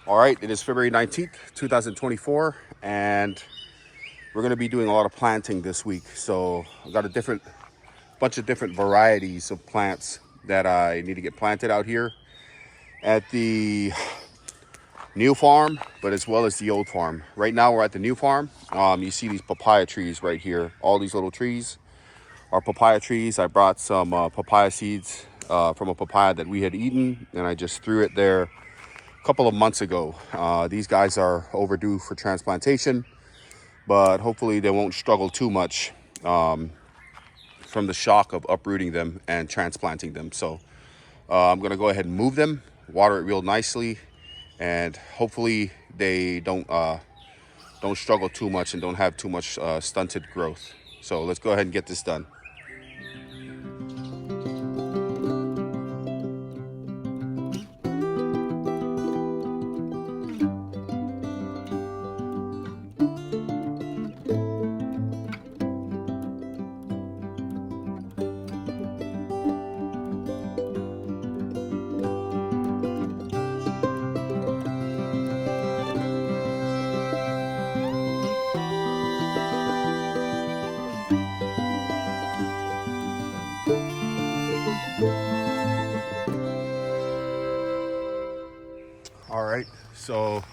All right, it is February 19th, 2024, and we're going to be doing a lot of planting this week. So I've got a bunch of different varieties of plants that I need to get planted out here at the new farm, but as well as the old farm. Right now we're at the new farm. You see these papaya trees right here. All these little trees are papaya trees. I brought some papaya seeds from a papaya that we had eaten, and I just threw it there a couple of months ago. These guys are overdue for transplantation, but hopefully they won't struggle too much from the shock of uprooting them and transplanting them. So I'm gonna go ahead and move them, water it real nicely, and hopefully they don't struggle too much and don't have too much stunted growth. So let's go ahead and get this done. All right, so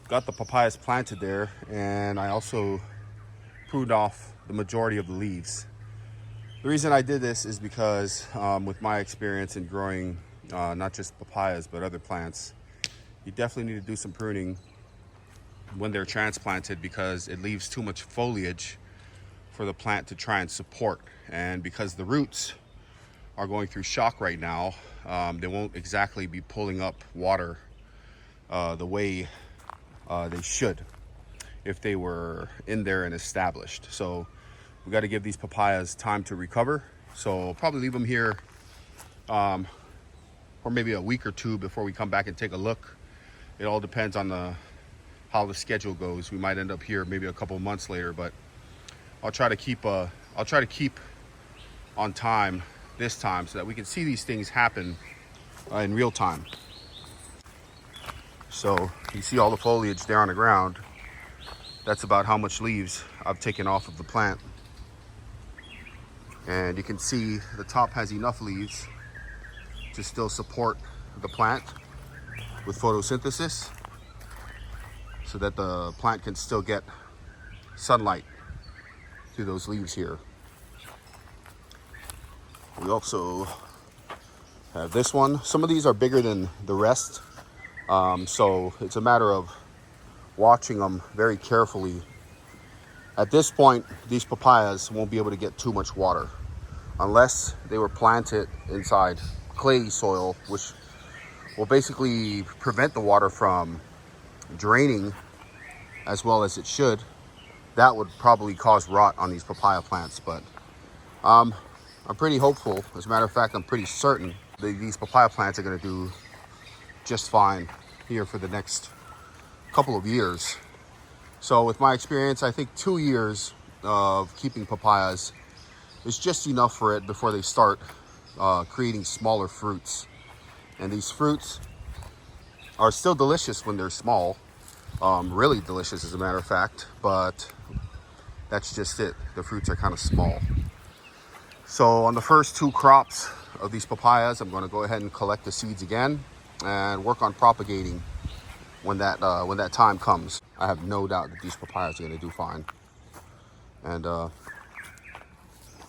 got the papayas planted there, and I also pruned off the majority of the leaves. The reason I did this is because with my experience in growing not just papayas but other plants, you definitely need to do some pruning when they're transplanted because it leaves too much foliage for the plant to try and support. And because the roots are going through shock right now, they won't exactly be pulling up water the way they should if they were in there and established. So we got to give these papayas time to recover. So I'll probably leave them here for maybe a week or two before we come back and take a look. It all depends on how the schedule goes. We might end up here maybe a couple months later, but I'll try to keep on time this time so that we can see these things happen in real time. So you see all the foliage there on the ground. That's about how much leaves I've taken off of the plant. And you can see the top has enough leaves to still support the plant with photosynthesis so that the plant can still get sunlight through those leaves here. We also have this one. Some of these are bigger than the rest. So it's a matter of watching them very carefully. At this point, these papayas won't be able to get too much water unless they were planted inside clay soil, which will basically prevent the water from draining as well as it should. That would probably cause rot on these papaya plants, but I'm pretty hopeful. As a matter of fact, I'm pretty certain that these papaya plants are going to do just fine here for the next couple of years. So with my experience, I think 2 years of keeping papayas is just enough for it before they start creating smaller fruits. And these fruits are still delicious when they're small, really delicious as a matter of fact, but that's just it. The fruits are kind of small. So on the first 2 crops of these papayas, I'm going to go ahead and collect the seeds again and work on propagating when that time comes. I have no doubt that these papayas are going to do fine. And we'll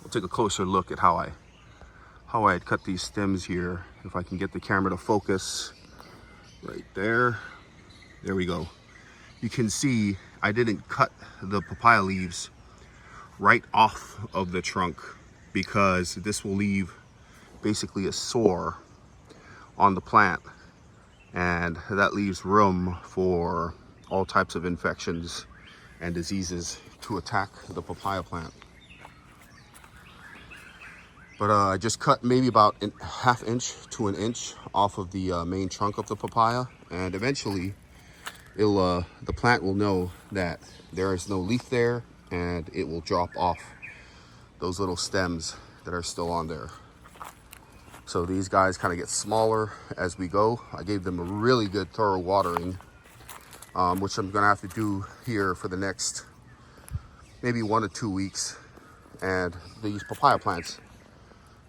take a closer look at how I had cut these stems here. If I can get the camera to focus right there. There we go. You can see I didn't cut the papaya leaves right off of the trunk because this will leave basically a sore on the plant, and that leaves room for all types of infections and diseases to attack the papaya plant. But I just cut maybe about a ½ inch to an inch off of the main trunk of the papaya, and eventually the plant will know that there is no leaf there, and it will drop off those little stems that are still on there. So these guys kind of get smaller as we go. I gave them a really good thorough watering, which I'm gonna have to do here for the next maybe 1 to 2 weeks. And these papaya plants,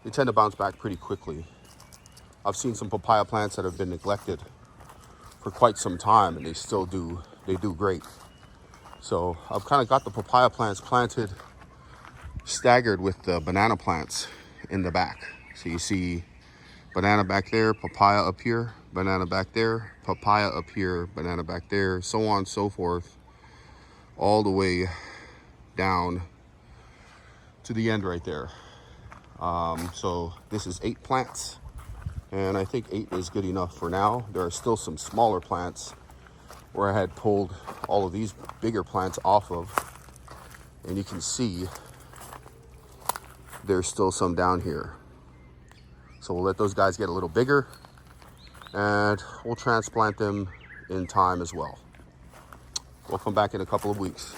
they tend to bounce back pretty quickly. I've seen some papaya plants that have been neglected for quite some time and they do great. So I've kind of got the papaya plants planted staggered with the banana plants in the back. So you see banana back there, papaya up here, banana back there, papaya up here, banana back there, so on and so forth, all the way down to the end right there. So this is 8 plants, and I think 8 is good enough for now. There are still some smaller plants where I had pulled all of these bigger plants off of, and you can see there's still some down here. So we'll let those guys get a little bigger and we'll transplant them in time as well. We'll come back in a couple of weeks.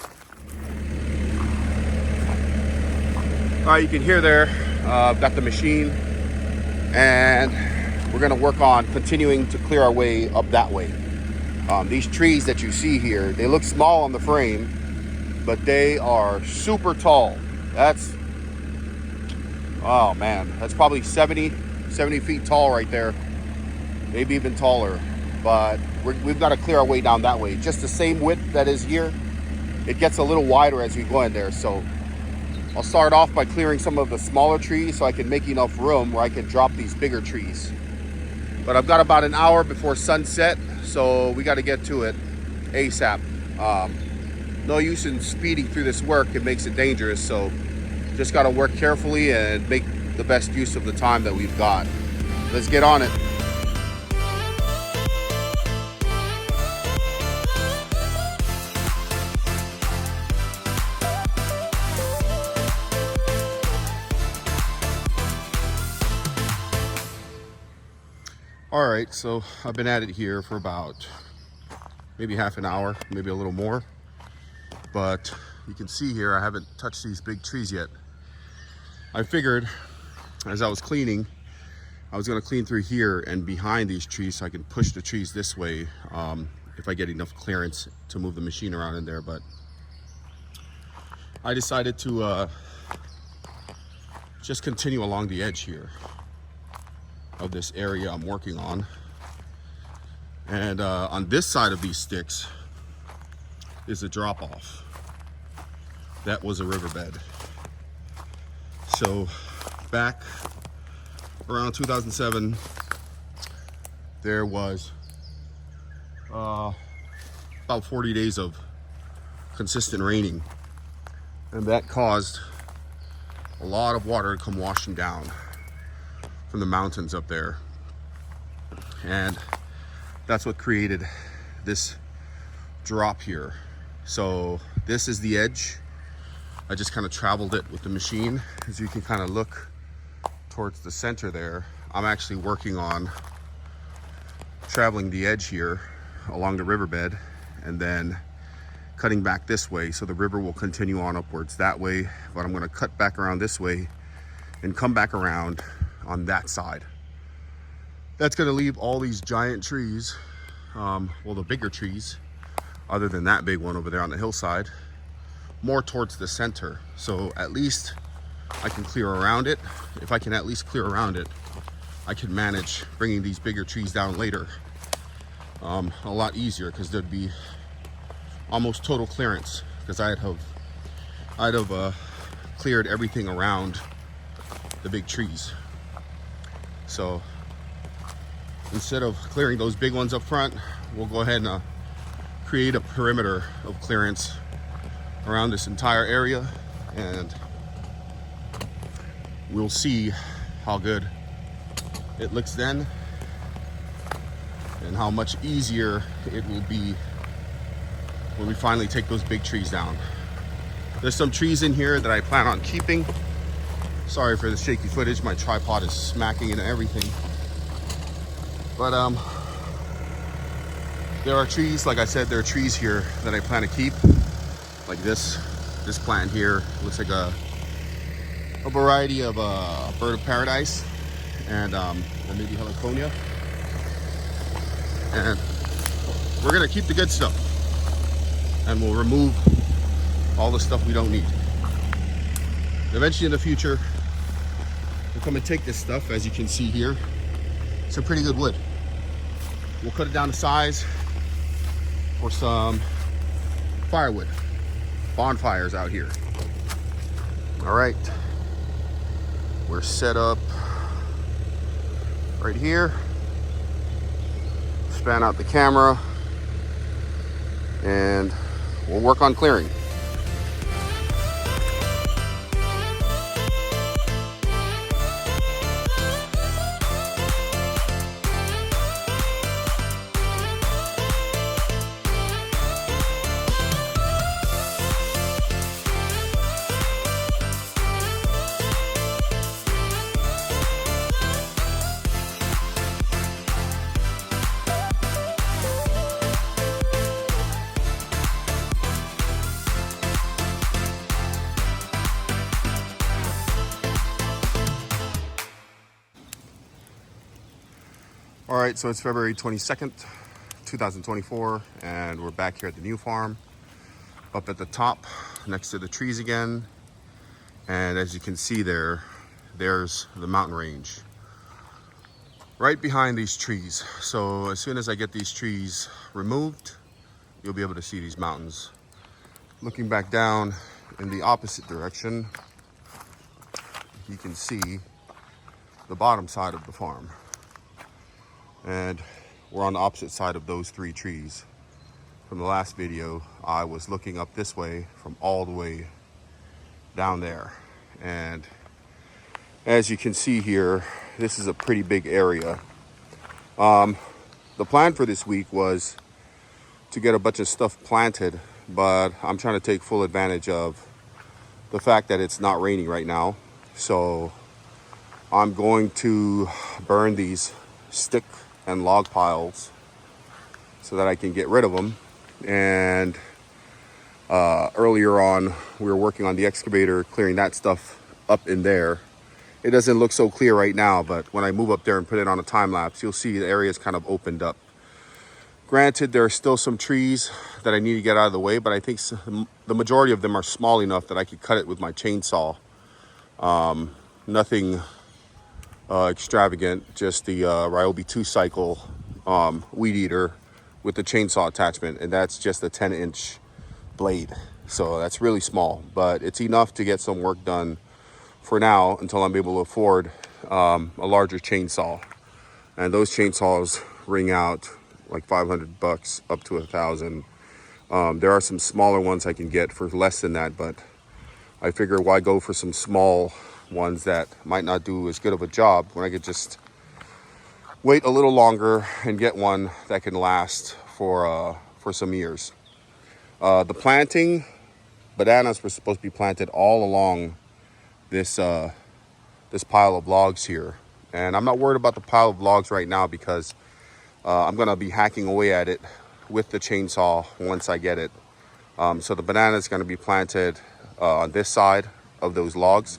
All right, you can hear there, I've got the machine and we're gonna work on continuing to clear our way up that way. These trees that you see here, they look small on the frame, but they are super tall. Oh man, that's probably 70 feet tall right there, maybe even taller. But we've got to clear our way down that way. Just the same width that is here. It gets a little wider as we go in there. So I'll start off by clearing some of the smaller trees so I can make enough room where I can drop these bigger trees. But I've got about an hour before sunset, so we got to get to it ASAP. No use in speeding through this work. It makes it dangerous. So just got to work carefully and make the best use of the time that we've got. Let's get on it. All right, so I've been at it here for about maybe half an hour, maybe a little more. But you can see here, I haven't touched these big trees yet. I figured as I was cleaning, I was gonna clean through here and behind these trees so I can push the trees this way if I get enough clearance to move the machine around in there. But I decided to just continue along the edge here of this area I'm working on. And on this side of these sticks is a drop off. That was a riverbed. So back around 2007, there was about 40 days of consistent raining, and that caused a lot of water to come washing down from the mountains up there. And that's what created this drop here. So this is the edge. I just kind of traveled it with the machine. As you can kind of look towards the center there, I'm actually working on traveling the edge here along the riverbed and then cutting back this way so the river will continue on upwards that way. But I'm going to cut back around this way and come back around on that side. That's going to leave all these giant trees, well, the bigger trees, other than that big one over there on the hillside, more towards the center. So at least I can clear around it. If I can at least clear around it, I can manage bringing these bigger trees down later a lot easier, because there'd be almost total clearance, because I'd have cleared everything around the big trees. So instead of clearing those big ones up front, we'll go ahead and create a perimeter of clearance around this entire area, and we'll see how good it looks then and how much easier it will be when we finally take those big trees down. There's some trees in here that I plan on keeping. Sorry for the shaky footage, my tripod is smacking into everything. But there are trees, like I said, there are trees here that I plan to keep. Like this plant here looks like a variety of bird of paradise, and or maybe heliconia. And we're gonna keep the good stuff, and we'll remove all the stuff we don't need. Eventually in the future, we'll come and take this stuff. As you can see here, it's a pretty good wood. We'll cut it down to size for some firewood, bonfires out here. All right, we're set up right here. Span out the camera and we'll work on clearing. All right, so it's February 22nd, 2024, and we're back here at the new farm, up at the top, next to the trees again. And as you can see there's the mountain range right behind these trees. So as soon as I get these trees removed, you'll be able to see these mountains. Looking back down in the opposite direction, you can see the bottom side of the farm. And we're on the opposite side of those three trees. From the last video, I was looking up this way from all the way down there. And as you can see here, this is a pretty big area. The plan for this week was to get a bunch of stuff planted, but I'm trying to take full advantage of the fact that it's not raining right now. So I'm going to burn these stick and log piles so that I can get rid of them. And earlier on, we were working on the excavator, clearing that stuff up in there. It doesn't look so clear right now, but when I move up there and put it on a time lapse, you'll see the area's kind of opened up. Granted, there are still some trees that I need to get out of the way, but I think the majority of them are small enough that I could cut it with my chainsaw. Nothing extravagant, just the Ryobi 2-cycle weed eater with the chainsaw attachment, and that's just a 10-inch blade. So that's really small, but it's enough to get some work done for now until I'm able to afford a larger chainsaw. And those chainsaws ring out like $500 up to $1,000. There are some smaller ones I can get for less than that, but I figure why go for some small ones that might not do as good of a job when I could just wait a little longer and get one that can last for some years. The planting, bananas were supposed to be planted all along this this pile of logs here, and I'm not worried about the pile of logs right now because I'm gonna be hacking away at it with the chainsaw once I get it. So the banana is gonna be planted on this side of those logs.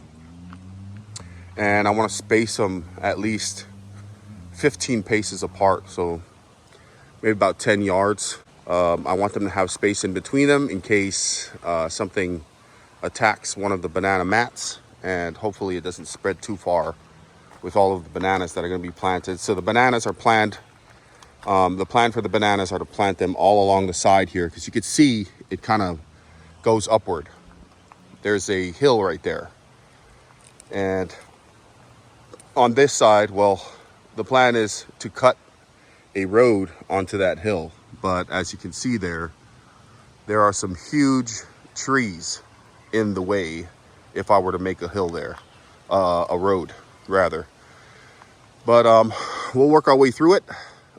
And I want to space them at least 15 paces apart, so maybe about 10 yards. I want them to have space in between them in case something attacks one of the banana mats, and hopefully it doesn't spread too far with all of the bananas that are going to be planted. So the bananas are planned. The plan for the bananas are to plant them all along the side here, because you can see it kind of goes upward. There's a hill right there. And on this side, well, the plan is to cut a road onto that hill. But as you can see there are some huge trees in the way if I were to make a hill there, a road rather. But we'll work our way through it.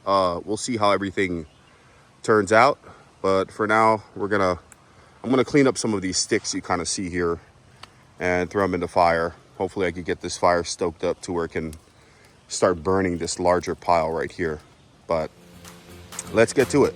We'll see how everything turns out. But for now, I'm gonna clean up some of these sticks you kind of see here and throw them in the fire. Hopefully I can get this fire stoked up to where it can start burning this larger pile right here. But let's get to it.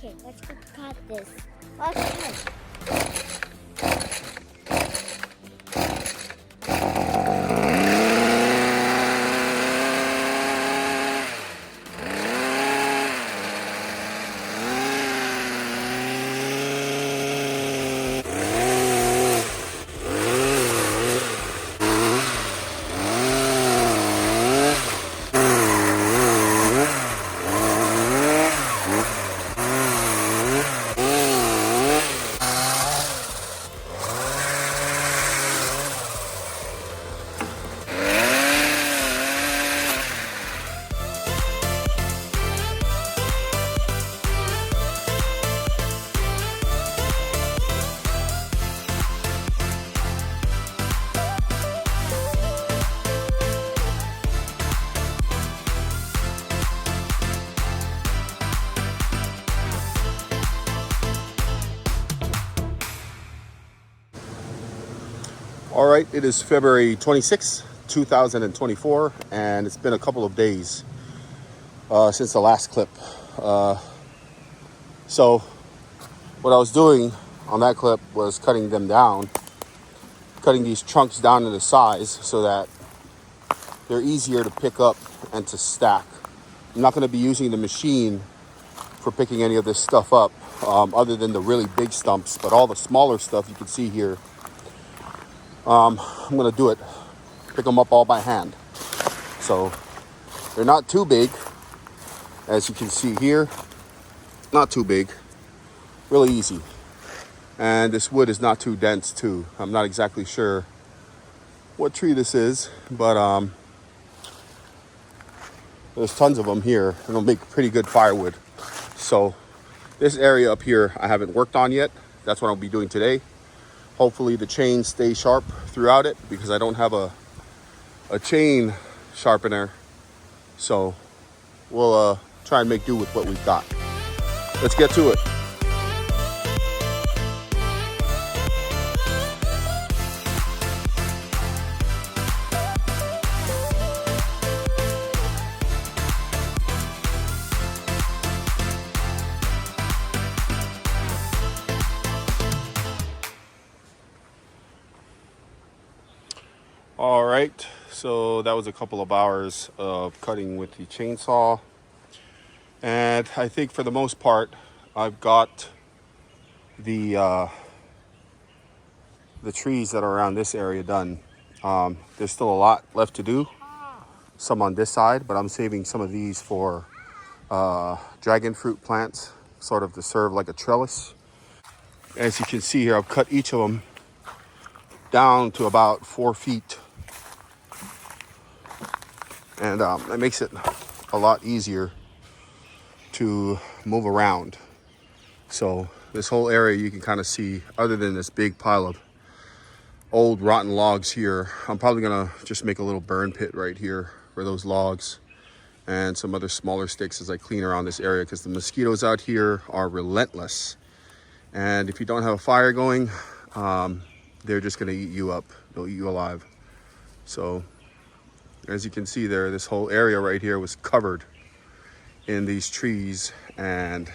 Okay, let's go cut this. Okay. All right, it is February 26th, 2024, and it's been a couple of days since the last clip. So what I was doing on that clip was cutting these chunks down into size so that they're easier to pick up and to stack. I'm not going to be using the machine for picking any of this stuff up other than the really big stumps, but all the smaller stuff you can see here, I'm going to do it, pick them up all by hand. So they're not too big, as you can see here, not too big, really easy. And this wood is not too dense too. I'm not exactly sure what tree this is, but there's tons of them here, and they'll make pretty good firewood. So this area up here I haven't worked on yet. That's what I'll be doing today. Hopefully the chain stays sharp throughout it because I don't have a chain sharpener. So we'll try and make do with what we've got. Let's get to it. All right, so that was a couple of hours of cutting with the chainsaw. And I think for the most part, I've got the trees that are around this area done. There's still a lot left to do, some on this side, but I'm saving some of these for dragon fruit plants, sort of to serve like a trellis. As you can see here, I've cut each of them down to about 4 feet. And it makes it a lot easier to move around. So this whole area you can kind of see, other than this big pile of old rotten logs here, I'm probably gonna just make a little burn pit right here for those logs and some other smaller sticks as I clean around this area, because the mosquitoes out here are relentless. And if you don't have a fire going, they're just gonna eat you up. They'll eat you alive. So as you can see there, this whole area right here was covered in these trees, and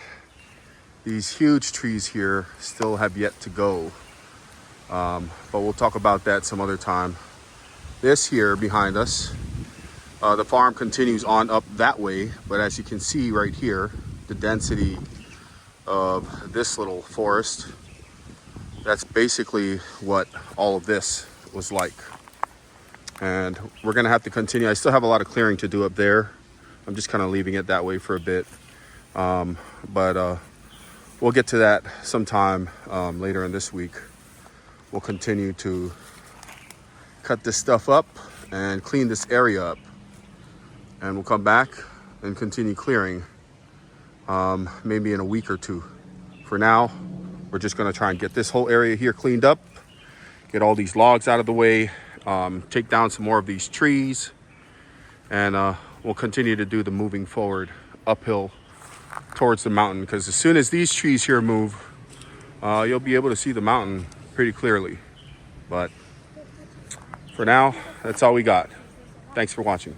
these huge trees here still have yet to go. But we'll talk about that some other time. This here behind us, the farm continues on up that way, but as you can see right here, the density of this little forest, that's basically what all of this was like. And we're gonna have to continue. I still have a lot of clearing to do up there. I'm just kind of leaving it that way for a bit. But we'll get to that sometime later in this week. We'll continue to cut this stuff up and clean this area up. And we'll come back and continue clearing maybe in a week or two. For now, we're just gonna try and get this whole area here cleaned up, get all these logs out of the way, take down some more of these trees, and we'll continue to do the moving forward uphill towards the mountain, because as soon as these trees here move, you'll be able to see the mountain pretty clearly. But for now, that's all we got. Thanks for watching.